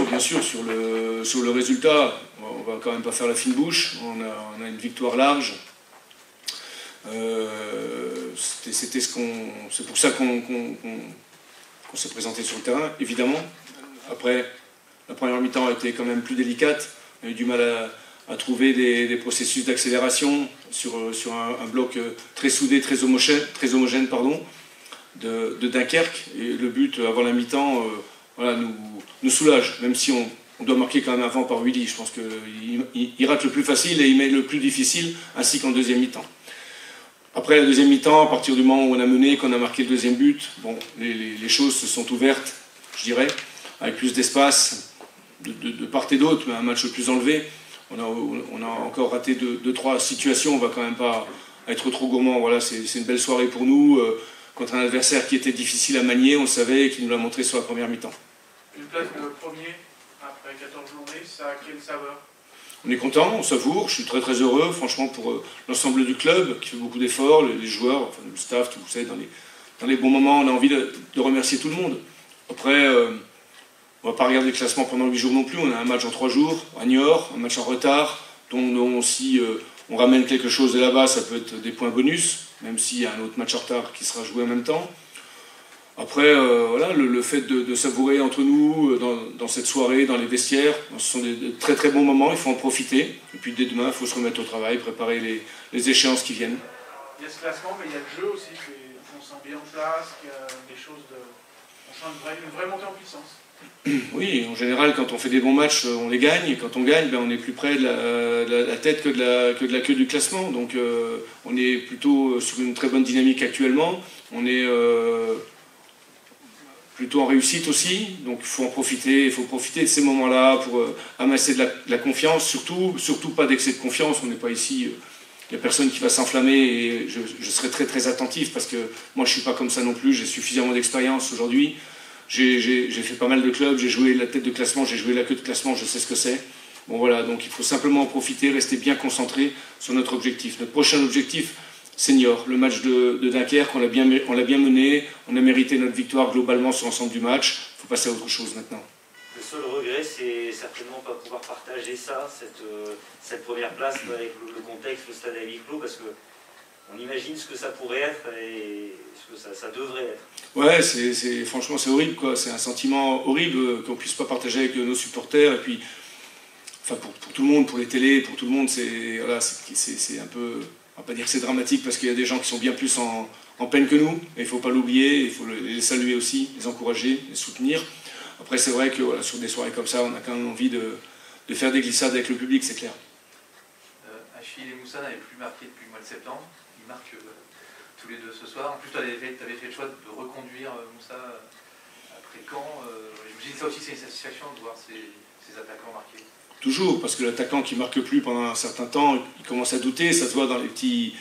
bien sûr, sur le résultat, on va quand même pas faire la fine bouche, on a une victoire large. C'est pour ça qu'on s'est présenté sur le terrain, évidemment. Après, la première mi-temps a été quand même plus délicate, on a eu du mal à trouver des processus d'accélération sur un bloc très soudé, très homogène de Dunkerque. Et le but avant la mi-temps voilà, nous soulage, même si on doit marquer quand même avant par Willy. Je pense qu'il rate le plus facile et il met le plus difficile, ainsi qu'en deuxième mi-temps. Après la deuxième mi-temps, à partir du moment où on a mené, qu'on a marqué le deuxième but, bon, les choses se sont ouvertes, je dirais, avec plus d'espace de part et d'autre, mais un match plus enlevé. On a encore raté 2-3 situations, on ne va quand même pas être trop gourmand. Voilà, c'est une belle soirée pour nous, contre un adversaire qui était difficile à manier, on le savait, et qui nous l'a montré sur la première mi-temps. Une place de premier, après 14 journées, ça a quelle saveur? On est content, on savoure, je suis très très heureux, franchement, pour l'ensemble du club, qui fait beaucoup d'efforts, les joueurs, enfin, le staff, tout, vous savez, dans les bons moments, on a envie de remercier tout le monde. Après, on ne va pas regarder le classement pendant 8 jours non plus, on a un match en 3 jours, à Niort, un match en retard, dont si on ramène quelque chose de là-bas, ça peut être des points bonus, même s'il y a un autre match en retard qui sera joué en même temps. Après, voilà, le fait de savourer entre nous, dans cette soirée, dans les vestiaires, ce sont des très très bons moments, il faut en profiter. Et puis dès demain, il faut se remettre au travail, préparer les échéances qui viennent. Il y a ce classement, mais il y a le jeu aussi, on sent bien en place, qu'il y a des choses on sent une vraie montée en puissance. Oui, en général, quand on fait des bons matchs, on les gagne. Et quand on gagne, ben, on est plus près de la tête que de la queue du classement. Donc on est plutôt sur une très bonne dynamique actuellement. On est plutôt en réussite aussi, donc il faut en profiter, il faut profiter de ces moments-là pour amasser de la confiance, surtout pas d'excès de confiance, on n'est pas ici, il n'y a personne qui va s'enflammer et je serai très très attentif parce que moi je ne suis pas comme ça non plus, j'ai suffisamment d'expérience aujourd'hui, j'ai fait pas mal de clubs, j'ai joué la tête de classement, j'ai joué la queue de classement, je sais ce que c'est. Bon voilà, donc il faut simplement en profiter, rester bien concentré sur notre objectif. Notre prochain objectif, senior, le match de Dunkerque, on l'a bien mené, on a mérité notre victoire globalement sur l'ensemble du match, il faut passer à autre chose maintenant. Le seul regret, c'est certainement pas pouvoir partager ça, cette première place avec le contexte, le stade à huis clos, parce qu'on imagine ce que ça pourrait être et ce que ça devrait être. Ouais, franchement c'est horrible, quoi. C'est un sentiment horrible qu'on ne puisse pas partager avec nos supporters, et puis enfin, pour tout le monde, pour les télés, pour tout le monde, c'est voilà, un peu... On ne va pas dire que c'est dramatique parce qu'il y a des gens qui sont bien plus en peine que nous, et il ne faut pas l'oublier, il faut les saluer aussi, les encourager, les soutenir. Après c'est vrai que voilà, sur des soirées comme ça, on a quand même envie de faire des glissades avec le public, c'est clair. Achille et Moussa n'avaient plus marqué depuis le mois de septembre, ils marquent tous les deux ce soir. En plus tu avais fait le choix de reconduire Moussa après Caen. J'imagine ça aussi c'est une satisfaction de voir ces attaquants marqués. Toujours, parce que l'attaquant qui ne marque plus pendant un certain temps, il commence à douter, ça se voit dans les petits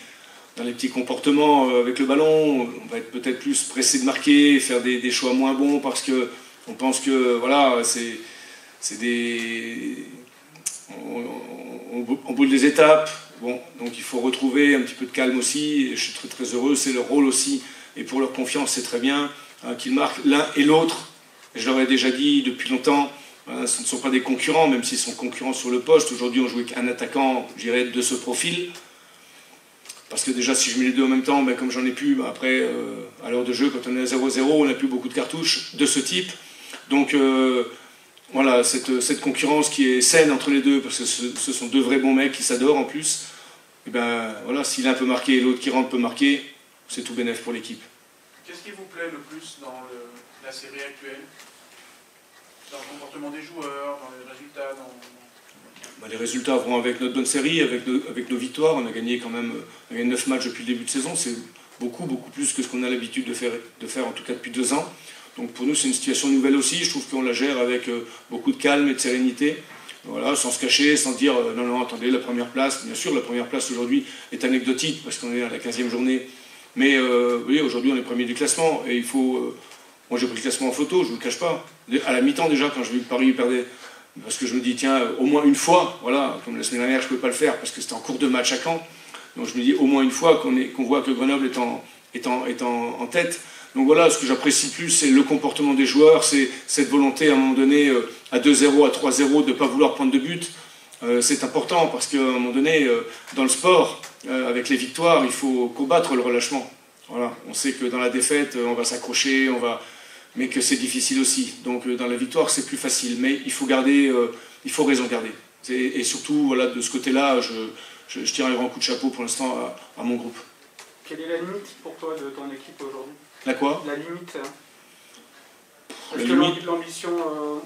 comportements avec le ballon, on va être peut-être plus pressé de marquer, faire des choix moins bons parce qu'on pense que voilà, on brûle des étapes, bon, donc il faut retrouver un petit peu de calme aussi, et je suis très très heureux, c'est leur rôle aussi, et pour leur confiance c'est très bien qu'ils marquent l'un et l'autre, je leur ai déjà dit depuis longtemps. Ce ne sont pas des concurrents, même s'ils sont concurrents sur le poste. Aujourd'hui, on joue avec un attaquant, je dirais, de ce profil. Parce que déjà, si je mets les deux en même temps, ben, comme j'en ai plus, ben, après, à l'heure de jeu, quand on est à 0-0, on n'a plus beaucoup de cartouches de ce type. Donc, voilà, cette concurrence qui est saine entre les deux, parce que ce sont deux vrais bons mecs qui s'adorent en plus. Et ben, voilà, si l'un peut marquer et l'autre qui rentre peut marquer, c'est tout bénef pour l'équipe. Qu'est-ce qui vous plaît le plus dans la série actuelle ? Dans le comportement des joueurs, dans les résultats Les résultats vont avec notre bonne série, avec nos victoires. On a gagné quand même 9 matchs depuis le début de saison. C'est beaucoup plus que ce qu'on a l'habitude de faire, en tout cas depuis 2 ans. Donc pour nous, c'est une situation nouvelle aussi. Je trouve qu'on la gère avec beaucoup de calme et de sérénité. Voilà, sans se cacher, sans dire non, attendez, la première place. Bien sûr, la première place aujourd'hui est anecdotique parce qu'on est à la 15e journée. Mais oui, aujourd'hui, on est premier du classement et il faut... Moi, j'ai pris le classement en photo, je ne vous le cache pas. À la mi-temps, déjà, quand je vu que Paris perdait, parce que je me dis, tiens, au moins une fois, voilà, comme la semaine dernière, je ne peux pas le faire, parce que c'était en cours de match à Caen. Donc je me dis, au moins une fois, qu'on voit que Grenoble est en tête. Donc voilà, ce que j'apprécie plus, c'est le comportement des joueurs, c'est cette volonté à un moment donné, à 2-0, à 3-0, de ne pas vouloir prendre de but. C'est important parce qu'à un moment donné, dans le sport, avec les victoires, il faut combattre le relâchement. Voilà. On sait que dans la défaite, on va s'accrocher, mais que c'est difficile aussi. Donc dans la victoire, c'est plus facile. Mais il faut raison garder. Et surtout, voilà, de ce côté-là, je tire un grand coup de chapeau pour l'instant à mon groupe. Quelle est la limite pour toi de ton équipe aujourd'hui? La quoi? La limite. Est-ce que l'ambition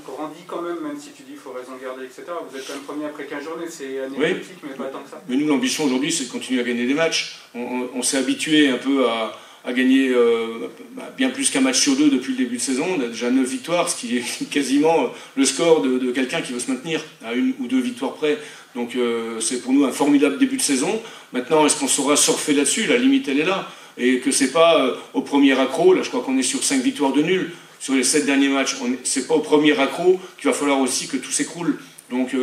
grandit quand même si tu dis qu'il faut raison garder, etc. Vous êtes quand même premier après 15 journées, c'est anecdotique, mais pas tant que ça. Mais nous, l'ambition aujourd'hui, c'est de continuer à gagner des matchs. On s'est habitué un peu à gagner bien plus qu'un match sur deux depuis le début de saison. On a déjà 9 victoires, ce qui est quasiment le score de quelqu'un qui veut se maintenir à 1 ou 2 victoires près. Donc c'est pour nous un formidable début de saison. Maintenant, est-ce qu'on saura surfer là-dessus? La limite, elle est là. Et que c'est pas au premier accro, là je crois qu'on est sur 5 victoires de nul. Sur les 7 derniers matchs, c'est pas au premier accro qu'il va falloir aussi que tout s'écroule. Donc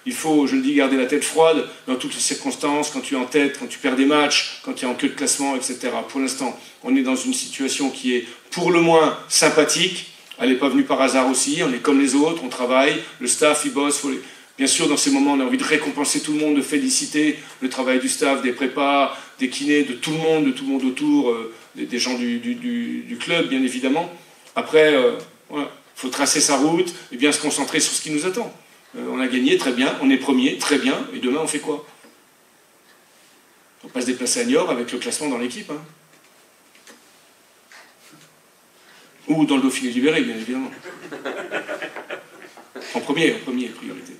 il faut, je le dis, garder la tête froide dans toutes les circonstances, quand tu es en tête, quand tu perds des matchs, quand tu es en queue de classement, etc. Pour l'instant, on est dans une situation qui est pour le moins sympathique. Elle n'est pas venue par hasard aussi, on est comme les autres, on travaille, le staff il bosse. Bien sûr, dans ces moments, on a envie de récompenser tout le monde, de féliciter le travail du staff, des prépas, des kinés, de tout le monde autour, des gens du club, bien évidemment. Après, il faut tracer sa route et bien se concentrer sur ce qui nous attend. On a gagné, très bien, on est premier, très bien, et demain on fait quoi? On va pas se déplacer à Niort avec le classement dans l'équipe. Hein. Ou dans le Dauphiné libéré, bien évidemment. En premier, priorité.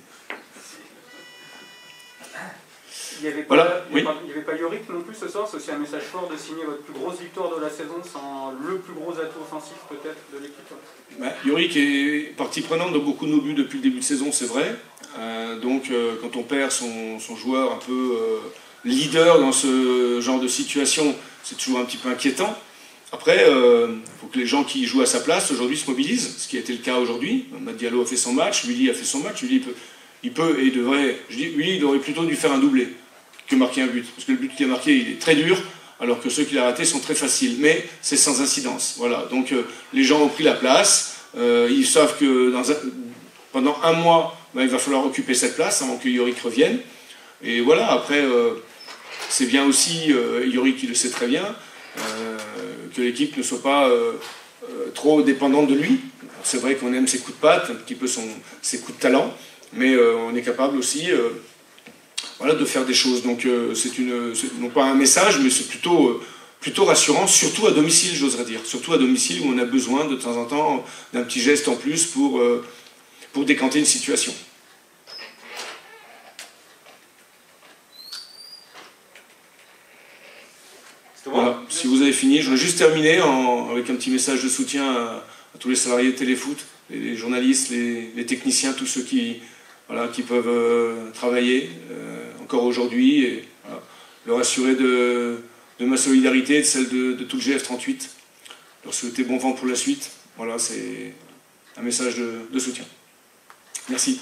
Il n'y avait, voilà, oui. Pas Yorick non plus ce soir, c'est aussi un message fort de signer votre plus grosse victoire de la saison sans le plus gros atout offensif peut-être de l'équipe. Yorick est partie prenante dans beaucoup de nos buts depuis le début de saison, c'est vrai. Donc quand on perd son joueur un peu leader dans ce genre de situation, c'est toujours un petit peu inquiétant. Après, il faut que les gens qui jouent à sa place aujourd'hui se mobilisent, ce qui a été le cas aujourd'hui. Mad Diallo a fait son match, Willy a fait son match, Willy il peut et devrait, je dis, Willy il aurait plutôt dû faire un doublé que marquer un but, parce que le but qu'il a marqué il est très dur, alors que ceux qu'il a ratés sont très faciles, mais c'est sans incidence. Voilà. Donc les gens ont pris la place, ils savent que pendant un mois, il va falloir occuper cette place avant que Yorick revienne, et voilà, après c'est bien aussi, Yorick il le sait très bien, que l'équipe ne soit pas trop dépendante de lui. C'est vrai qu'on aime ses coups de patte, un petit peu ses coups de talent, mais on est capable aussi de faire des choses. Donc c'est non pas un message, mais c'est plutôt rassurant, surtout à domicile, j'oserais dire. Surtout à domicile où on a besoin de temps en temps d'un petit geste en plus pour décanter une situation. Voilà, si vous avez fini, je voudrais juste terminer avec un petit message de soutien à tous les salariés de Téléfoot, les journalistes, les techniciens, tous ceux qui peuvent travailler encore aujourd'hui, et leur assurer de ma solidarité et de celle de tout le GF38, leur souhaiter bon vent pour la suite. Voilà, c'est un message de soutien. Merci.